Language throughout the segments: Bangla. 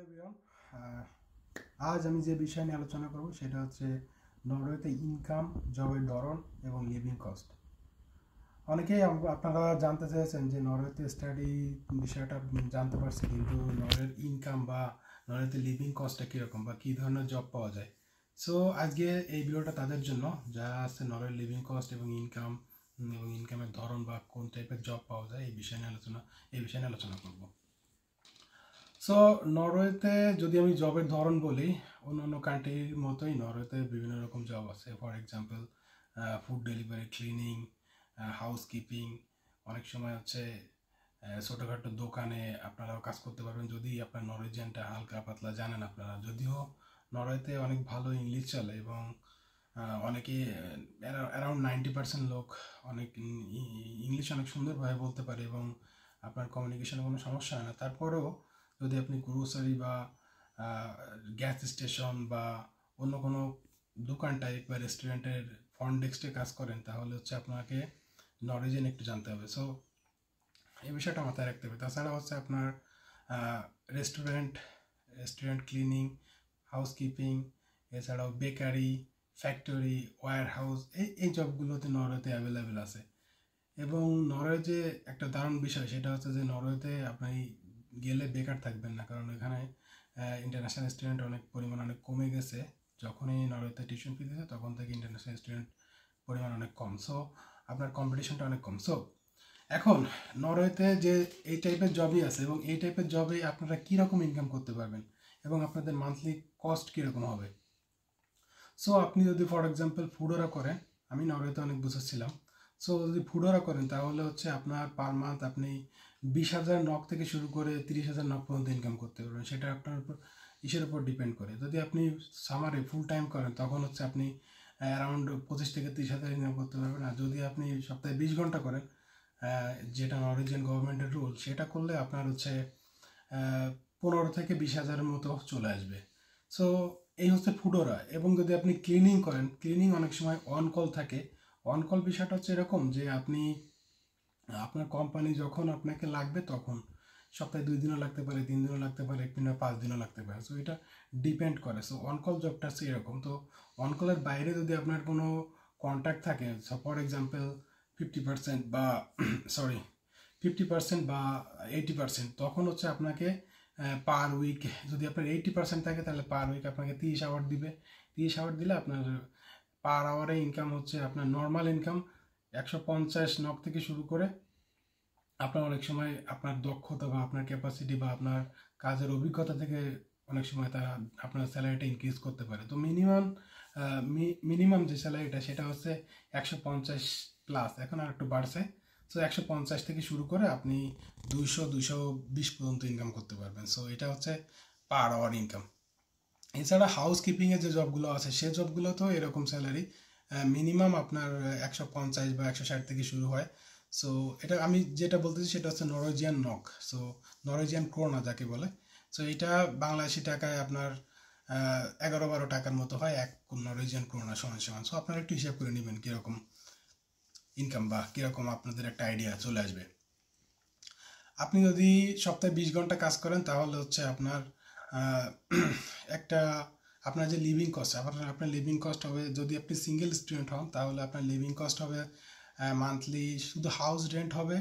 এভরিওয়ান, আজ আমি যে বিষয় নিয়ে আলোচনা করব সেটা হচ্ছে নরওয়েতে ইনকাম, জবের ধরন এবং লিভিং কস্ট। অনেকেই আপনারা জানতে চেয়েছেন যে নরওয়েতে স্টাডি বিষয়টা জানতে পারছি, কিন্তু নরওয়ের ইনকাম বা নরওয়েতে লিভিং কস্টটা কীরকম বা কী ধরনের জব পাওয়া যায়। সো আজকে এই ভিডিওটা তাদের জন্য যারা আছে নরওয়ের লিভিং কস্ট এবং ইনকামের ধরন বা কোন টাইপের জব পাওয়া যায় এই বিষয় নিয়ে আলোচনা করব। সো নরওয়েতে যদি আমি জবের ধরন বলি, অন্যান্য কান্ট্রির মতোই নরওয়েতে বিভিন্ন রকম জব আছে। For example food delivery, cleaning, housekeeping, অনেক সময় হচ্ছে ছোটোখাটো দোকানে আপনারাও কাজ করতে পারবেন যদি আপনার নরওয়েজিয়ানটা হালকা পাতলা জানেন আপনারা। যদিও নরওয়েতে অনেক ভালো ইংলিশ চলে এবং অনেকে অ্যারাউন্ড 90% লোক অনেক ইংলিশ অনেক সুন্দরভাবে বলতে পারে এবং আপনার কমিউনিকেশনে কোনো সমস্যা হয় না। তারপরেও যদি আপনি গ্রোসারি বা গ্যাস স্টেশন বা অন্য কোনো দোকান টাইপ বা রেস্টুরেন্টের ফ্রন্ট ডেস্কে কাজ করেন, তাহলে হচ্ছে আপনাকে নরওয়েজিয়ান একটু জানতে হবে। সো এই বিষয়টা মাথায় রাখতে হবে। তাছাড়া হচ্ছে আপনার রেস্টুরেন্ট ক্লিনিং, হাউসকিপিং, এছাড়াও বেকারি, ফ্যাক্টরি, ওয়্যার হাউস, এই জবগুলোতে নরওয়েতে অ্যাভেলেবেল আছে। এবং নরওয়ে যে একটা দারুণ বিষয় সেটা হচ্ছে যে নরওয়েতে আপনি গেলে বেকার থাকবেন না, কারণ এখানে ইন্টারন্যাশনাল স্টুডেন্ট অনেক কমে গেছে। যখনই নরওয়েতে টিউশন ফি দিয়েছে তখন থেকে ইন্টারন্যাশনাল স্টুডেন্ট পরিমাণ অনেক কম। সো আপনার কম্পিটিশনটা অনেক কম। সো এখন নরওয়েতে যে এই টাইপের জবই আছে এবং এই টাইপের জবে আপনারা কীরকম ইনকাম করতে পারবেন এবং আপনাদের মান্থলি কস্ট কীরকম হবে। সো আপনি যদি ফর এক্সাম্পল ফুডোরা করেন, আমি নরওয়েতে অনেক বছর ছিলাম। সো যদি ফুডোরা করেন তাহলে হচ্ছে আপনার পার মান্থ আপনি 20,000 নক থেকে শুরু করে 30,000 নক পর্যন্ত ইনকাম করতে পারবেন। সেটা আপনার উপর উপর ডিপেন্ড করে। যদি আপনি সামারে ফুল টাইম করেন তখন হচ্ছে আপনি অ্যারাউন্ড 25 থেকে 30,000 ইনকাম করতে পারবেন। আর যদি আপনি সপ্তাহে 20 ঘন্টা করেন, যেটা নরওয়েজিয়ান গভর্নমেন্টের রুল, সেটা করলে আপনার হচ্ছে 15 থেকে 20,000-এর মতো চলে আসবে। সো এই হচ্ছে ফুডোরা। এবং যদি আপনি ক্লিনিং করেন, ক্লিনিং অনেক সময় অন কল থাকে। অন কল বিষয়টা হচ্ছে এরকম যে আপনি আপনার কোম্পানি যখন আপনাকে লাগবে তখন সপ্তাহে 2 দিনও লাগতে পারে, 3 দিনও লাগতে পারে, কিংবা 5 দিনও লাগতে পারে। সো এটা ডিপেন্ড করে। সো অনকল জবটা হচ্ছে এরকম। তো অনকলের বাইরে যদি আপনার কোনো কন্ট্যাক্ট থাকে, ফর এক্সাম্পল 50% বা 50% বা 80%, তখন হচ্ছে আপনাকে পার উইক, যদি আপনার 80% থাকে তাহলে পার উইক আপনাকে 30 আওয়ার দিবে। 30 আওয়ার দিলে আপনার পার আওয়ারে ইনকাম হচ্ছে আপনার নর্মাল ইনকাম 150 নক থেকে শুরু করে আপনার অনেক সময় আপনার দক্ষতা বা আপনার ক্যাপাসিটি বা আপনার কাজের অভিজ্ঞতা থেকে অনেক সময় তারা আপনার স্যালারিটা ইনক্রিজ করতে পারে। তো মিনিমাম যে স্যালারিটা সেটা হচ্ছে 150 প্লাস, এখন আর একটু বাড়ছে। সো 150 থেকে শুরু করে আপনি 200-220 পর্যন্ত ইনকাম করতে পারবেন। সো এটা হচ্ছে পার আওয়ার ইনকাম। এছাড়া হাউসকিপিংয়ের যে জবগুলো আছে সে জবগুলো তো এরকম স্যালারি মিনিমাম আপনার 150 বা 160 থেকে শুরু হয়। সো এটা আমি যেটা বলতেছি সেটা হচ্ছে Norwegian knock, so Norwegian krona যাকে বলে। সো এটা বাংলাদেশি টাকায় আপনার 11-12 টাকার মতো হয় এক নরওয়েজিয়ান ক্রোনা সমান। সো আপনারা একটু হিসাব করে নেবেন কীরকম ইনকাম বা কীরকম আপনাদের একটা আইডিয়া চলে আসবে। আপনি যদি সপ্তাহে 20 ঘন্টা কাজ করেন তাহলে হচ্ছে আপনার আপনার যে লিভিং কস্ট, আপনার লিভিং কস্ট হবে, যদি আপনি সিঙ্গেল স্টুডেন্ট হন তাহলে আপনার লিভিং কস্ট হবে মান্থলি, শুধু হাউস রেন্ট হবে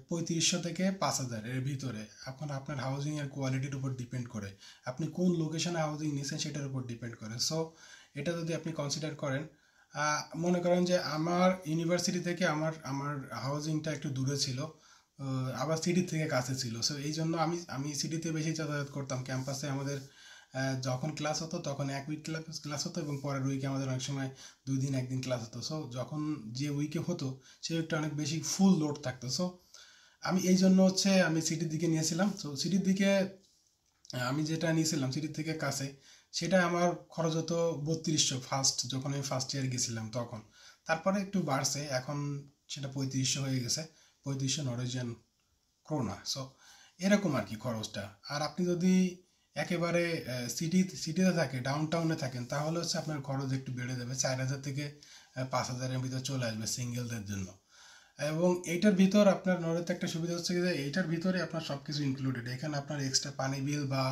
3500 থেকে 5,000 এর ভিতরে। এখন আপনার হাউজিংয়ের কোয়ালিটির উপর ডিপেন্ড করে, আপনি কোন লোকেশনে হাউজিং নিয়েছেন সেটার উপর ডিপেন্ড করে। সো এটা যদি আপনি কনসিডার করেন, মনে করেন যে আমার ইউনিভার্সিটি থেকে আমার হাউজিংটা একটু দূরে ছিল, আবার সিটি থেকে কাছে ছিল। সো এই জন্য আমি সিটিতে বেশি যাতায়াত করতাম। ক্যাম্পাসে আমাদের যখন ক্লাস হতো তখন এক উইক ক্লাস হতো এবং পরের উইকে আমাদের অনেক সময় 2 দিন 1 দিন ক্লাস হতো। সো যখন যে উইকে হতো সেই উইকটা অনেক বেশি ফুল লোড থাকতো। সো আমি এই জন্য হচ্ছে আমি সিটির দিকে নিয়েছিলাম। সো সিটির দিকে আমি যেটা নিয়েছিলাম সিটির থেকে কাছে, সেটা আমার খরচ হতো 3200 যখন আমি ফার্স্ট ইয়ার গেছিলাম তখন। তারপরে একটু বাড়ছে, এখন সেটা 3500 হয়ে গেছে, 3500 নরওয়েজিয়ান ক্রোনা। সো এরকম আর কি খরচটা। আর আপনি যদি একেবারে সিটিতে থাকে, ডাউন টাউনে থাকেন, তাহলে হচ্ছে আপনার খরচ একটু বেড়ে যাবে, 4,000 থেকে 5,000-এর ভিতরে চলে আসবে সিঙ্গেলদের জন্য। এবং এইটার ভিতর আপনার নরওয়েতে একটা সুবিধা হচ্ছে যে এইটার ভিতরে আপনার সব কিছু ইনক্লুডেড। এখানে আপনার এক্সট্রা পানি বিল বা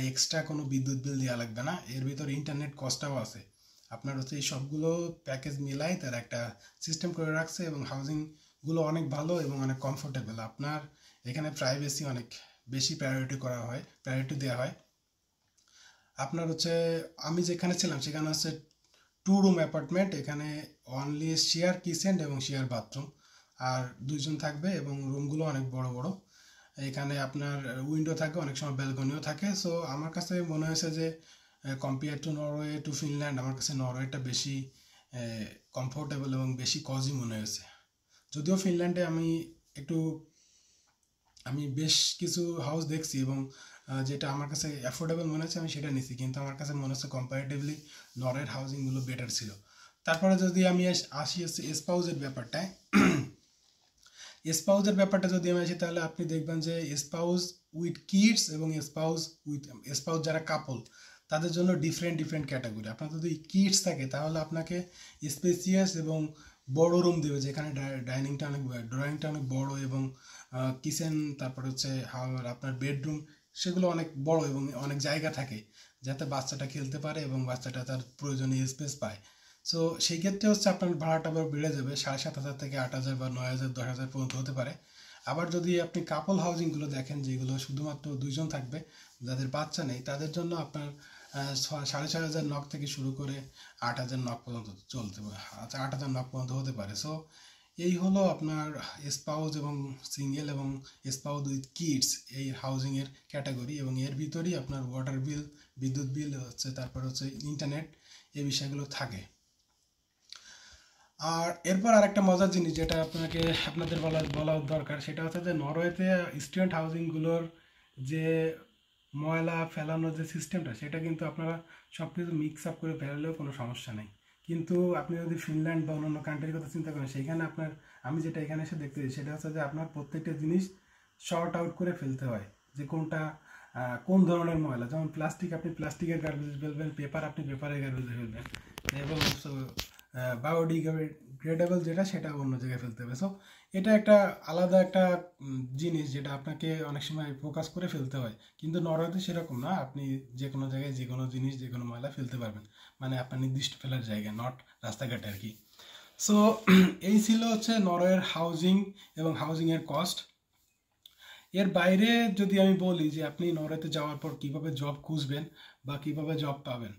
এক্সট্রা কোনো বিদ্যুৎ বিল দেওয়া লাগবে না। এর ভিতর ইন্টারনেট কস্টটাও আছে। আপনার হচ্ছে এই সবগুলো প্যাকেজ মিলাই তার একটা সিস্টেম করে রাখছে, এবং হাউজিংগুলো অনেক ভালো এবং অনেক কমফোর্টেবল। আপনার এখানে প্রাইভেসি অনেক বেশি প্রায়োরিটি দেওয়া হয়। আপনার হচ্ছে আমি যেখানে ছিলাম সেখানে হচ্ছে 2 রুম অ্যাপার্টমেন্ট। এখানে অনলি শেয়ার কিচেন এবং শেয়ার বাথরুম, আর 2জন থাকবে, এবং রুমগুলো অনেক বড় বড়। এখানে আপনার উইন্ডো থাকে, অনেক সময় ব্যালকনিও থাকে। সো আমার কাছে মনে হয়েছে যে compare to Norway to Finland, আমার কাছে নরওয়েটা বেশি কমফোর্টেবল এবং বেশি কজি মনে হয়েছে। যদিও ফিনল্যান্ডে একটু আমি বেশ কিছু হাউস দেখছি, এবং যেটা আমার কাছে অ্যাফোর্ডেবল মনে হচ্ছে আমি সেটা নিছি, কিন্তু আমার কাছে মনে হচ্ছে কম্পারেটিভলি নরওয়ের হাউজিংগুলো বেটার ছিল। তারপরে যদি আমি আসি হচ্ছে স্পাউজের ব্যাপারটায়, স্পাউজের ব্যাপারটা যদি আমি আসি তাহলে আপনি দেখবেন যে স্পাউজ উইথ কিডস এবং স্পাউজ যারা কাপল, তাদের জন্য ডিফারেন্ট ক্যাটাগরি। আপনার যদি কিডস থাকে তাহলে আপনাকে স্পেসিয়াস এবং বড় রুম দেবে, যেখানে ড্রয়িংটা অনেক বড়, এবং কিচেন, তারপর হচ্ছে আপনার বেডরুম, সেগুলো অনেক বড় এবং অনেক জায়গা থাকে যাতে বাচ্চাটা খেলতে পারে এবং বাচ্চাটা তার প্রয়োজনীয় স্পেস পায়। সো সেই ক্ষেত্রে হচ্ছে আপনার ভাড়াটা আবার বেড়ে যাবে, 7,500 থেকে 8,000 বা 9,000 10,000 পর্যন্ত হতে পারে। আবার যদি আপনি কাপল হাউজিংগুলো দেখেন, যেগুলো শুধুমাত্র 2জন থাকবে, যাদের বাচ্চা নেই, তাদের জন্য আপনার 6,500 নক থেকে শুরু করে 8,000 নক পর্যন্ত চলতে পারে, 8,000 নক পর্যন্ত হতে পারে। সো এই হলো আপনার স্পাউস এবং সিঙ্গেল এবং স্পাউস উইথ কিডস এই হাউজিংয়ের ক্যাটাগরি, এবং এর ভিতরেই আপনার ওয়াটার বিল, বিদ্যুৎ বিল হচ্ছে, তারপর হচ্ছে ইন্টারনেট, এই বিষয়গুলো থাকে। আর এরপর আরেকটা মজার জিনিস যেটা আপনাদের বলা দরকার, সেটা হচ্ছে যে নরওয়েতে স্টুডেন্ট হাউজিংগুলোর যে ময়লা ফেলানোর যে সিস্টেমটা, সেটা কিন্তু আপনারা সব কিছু মিক্স আপ করে ফেলালেও কোনো সমস্যা নেই। কিন্তু আপনি যদি ফিনল্যান্ড বা অন্যান্য কান্ট্রির কথা চিন্তা করেন, সেইখানে আমি যেটা এখানে এসে দেখতে পাই সেটা হচ্ছে যে আপনার প্রত্যেকটা জিনিস শর্ট আউট করে ফেলতে হয়, যে কোনটা কোন ধরনের ময়লা। যেমন প্লাস্টিক, আপনি প্লাস্টিকের গার্বেজ ফেলবেন, পেপার আপনি পেপারের গার্বেজে ফেলবেন, এবং বায়োডিগ্রেডেবল যেটা, সেটা অন্য জায়গায় ফেলতে হবে। সো এটা একটা আলাদা একটা জিনিস যেটা আপনাকে অনেক সময় ফোকাস করে ফেলতে হয়, কিন্তু নরওয়েতে সেরকম না। আপনি যে কোনো জায়গায় যে কোনো জিনিস, যে কোনো ময়লা ফেলতে পারবেন, মানে আপনার নির্দিষ্ট ফেলার জায়গা, নট রাস্তাঘাটে আর কি। সো এই ছিল হচ্ছে নরওয়ের হাউজিং এবং হাউজিংয়ের কস্ট। এর বাইরে যদি আমি বলি যে আপনি নরওয়েতে যাওয়ার পর কিভাবে জব খুঁজবেন বা কিভাবে জব পাবেন,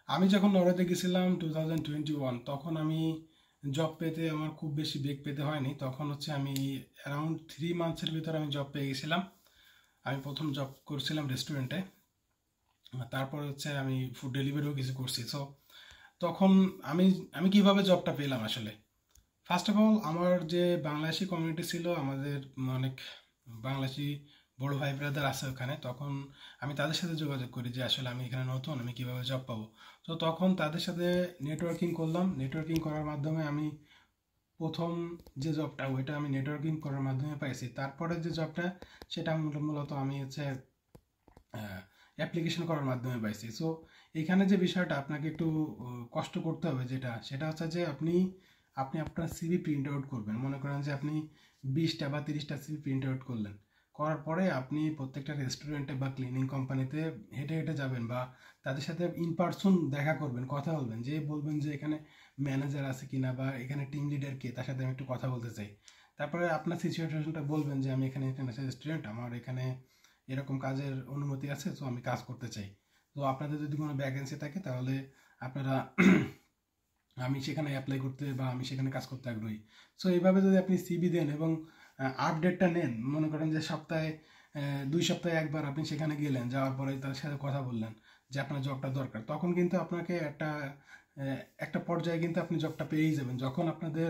আমি যখন নরওয়েতে গেছিলাম 2021, তখন আমি জব পেতে আমার খুব বেশি বেগ পেতে হয়নি। তখন হচ্ছে আমি অ্যারাউন্ড 3 মান্থসের ভিতরে আমি জব পেয়ে গেছিলাম। আমি প্রথম জব করছিলাম রেস্টুরেন্টে, তারপর হচ্ছে আমি ফুড ডেলিভারিও কিছু করছি। সো তখন আমি আমি কিভাবে জবটা পেলাম আসলে, ফার্স্ট অফ অল আমার যে বাংলাদেশি কমিউনিটি ছিল, আমাদের অনেক বাংলাদেশি বড় ভাই ব্রাদার আছে ওখানে। তখন আমি তাদের সাথে যোগাযোগ করি যে আসলে আমি এখানে নতুন, আমি কিভাবে জব পাবো। তো তখন তাদের সাথে নেটওয়ার্কিং করলাম। নেটওয়ার্কিং করার মাধ্যমে আমি প্রথম যে জবটা, ওইটা আমি নেটওয়ার্কিং করার মাধ্যমে পাইছি। তারপরে যে জবটা, সেটা মূলত আমি হচ্ছে অ্যাপ্লিকেশন করার মাধ্যমে পাইছি। সো এখানে যে বিষয়টা আপনাকে একটু কষ্ট করতে হবে, সেটা হচ্ছে যে আপনি আপনি আপনার সিভি প্রিন্ট আউট করবেন। মনে করেন যে আপনি 20টা বা 30টা সিভি প্রিন্ট আউট করলেন, করার পরে আপনি প্রত্যেকটা রেস্টুরেন্টে বা ক্লিনিং কোম্পানিতে হেঁটে হেঁটে যাবেন, বা তাদের সাথে ইন পার্সন দেখা করবেন, কথা বলবেন, যে বলবেন যে এখানে ম্যানেজার আছে কিনা, বা এখানে টিম লিডার কে, তার সাথে আমি একটু কথা বলতে চাই। তারপরে আপনার সিচুয়েশনটা বলবেন যে আমি এখানে স্টুডেন্ট, আমার এখানে এরকম কাজের অনুমতি আছে, তো আমি কাজ করতে চাই। তো আপনাদের যদি কোনো ভ্যাকেন্সি থাকে তাহলে আপনারা আমি সেখানে অ্যাপ্লাই করতে বা আমি সেখানে কাজ করতে আগ্রহী। সো এইভাবে যদি আপনি সিভি দেন এবং আপডেটটা নেন, মনে করেন যে সপ্তাহে 2 সপ্তাহে একবার আপনি সেখানে গেলেন, যাওয়ার পরে তাদের সাথে কথা বললেন যে আপনার জবটা দরকার, তখন কিন্তু আপনাকে একটা পর্যায়ে কিন্তু আপনি জবটা পেয়েই যাবেন। যখন আপনাদের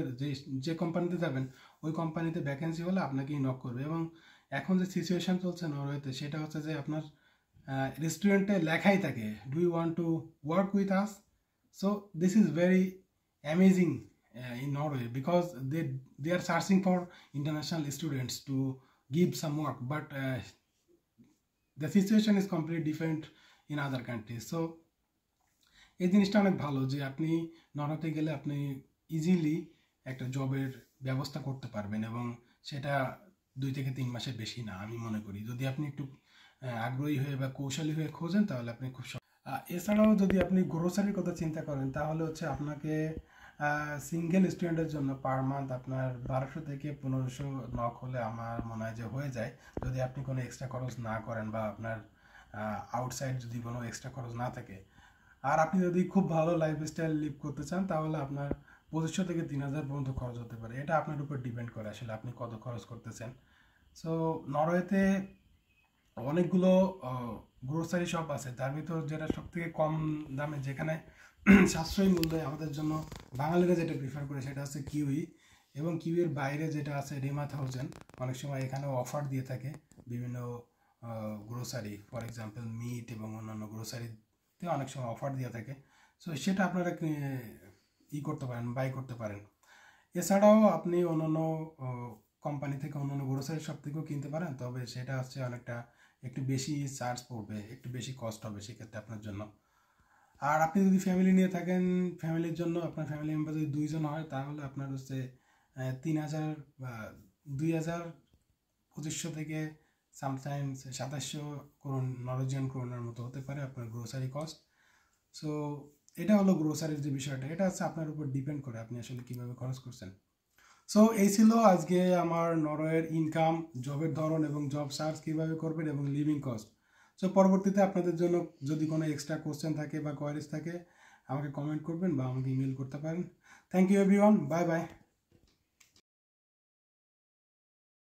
যে কোম্পানিতে যাবেন, ওই কোম্পানিতে ভ্যাকেন্সি হলে আপনাকেই নক করবে। এবং এখন যে সিচুয়েশন চলছে নরওয়েতে, সেটা হচ্ছে যে আপনার রেস্টুরেন্টে লেখাই থাকে, do you want to work with us. So this is very amazing in Norway, because they are searching for international students to give some work, but the situation is completely different in other countries. So এই জিনিসটা অনেক ভালো যে আপনি নরওয়েতে গেলে আপনি ইজিলি একটা জবের ব্যবস্থা করতে পারবেন, এবং সেটা 2 থেকে 3 মাসের বেশি না আমি মনে করি। যদি আপনি একটু আগ্রহী হয়ে বা কৌশলী হয়ে খোঁজেন তাহলে আপনি খুব এছাড়াও যদি আপনি গ্রোসারির কথা চিন্তা করেন তাহলে হচ্ছে আপনাকে সিঙ্গেল স্টুডেন্টের জন্য পার মান্থ আপনার 1200 থেকে 1500 নক হলে আমার মনে হয় যে হয়ে যায়, যদি আপনি কোনো এক্সট্রা খরচ না করেন বা আপনার আউটসাইড যদি কোনো এক্সট্রা খরচ না থাকে। আর আপনি যদি খুব ভালো লাইফস্টাইল লিভ করতে চান তাহলে আপনার 2500 থেকে 3000 পর্যন্ত খরচ হতে পারে। এটা আপনার উপর ডিপেন্ড করে আসলে আপনি কত খরচ করতেছেন। সো নরওয়েতে অনেকগুলো গ্রোসারি শপ আছে, তার ভিতর যেটা সব থেকে কম দামে, যেখানে সাশ্রয়ী মূল্যে আমাদের জন্য বাঙালিরা যেটা প্রিফার করে সেটা হচ্ছে কিউই। এবং কিউইয়ের বাইরে যেটা আছে রেমা 1000, অনেক সময় এখানেও অফার দিয়ে থাকে বিভিন্ন গ্রোসারি, ফর এক্সাম্পল মিট এবং অন্যান্য গ্রোসারিতে অনেক সময় অফার দিয়ে থাকে। সো সেটা আপনারা করতে পারেন, বাই করতে পারেন। এছাড়াও আপনি অন্যান্য কোম্পানি থেকে অন্যান্য গ্রোসারি শপ থেকেও কিনতে পারেন, তবে সেটা হচ্ছে অনেকটা একটু বেশি চার্জ পড়বে, একটু বেশি কস্ট হবে সেক্ষেত্রে আপনার জন্য। আর আপনি যদি ফ্যামিলি নিয়ে থাকেন, ফ্যামিলির জন্য আপনার ফ্যামিলি মেম্বার যদি 2 জন হয় তাহলে আপনার হচ্ছে 3000 বা 2500 থেকে সামটাইমস 2700 নরওয়েজিয়ান ক্রোনার মতো হতে পারে আপনার গ্রোসারি কস্ট। সো এটা হলো গ্রোসারির যে বিষয়টা, এটা হচ্ছে আপনার উপর ডিপেন্ড করে আপনি আসলে কীভাবে খরচ করছেন। সো এই ছিল আজকে আমার নরওয়ের ইনকাম, জবের ধরন এবং জব সার্চ কীভাবে করবেন এবং লিভিং কস্ট। সো পরবর্তীতে আপনাদের জন্য যদি কোনো এক্সট্রা কোশ্চেন থাকে বা কোয়ারিজ থাকে আমাকে কমেন্ট করবেন বা আমাকে ইমেল করতে পারেন। Thank you everyone, bye by.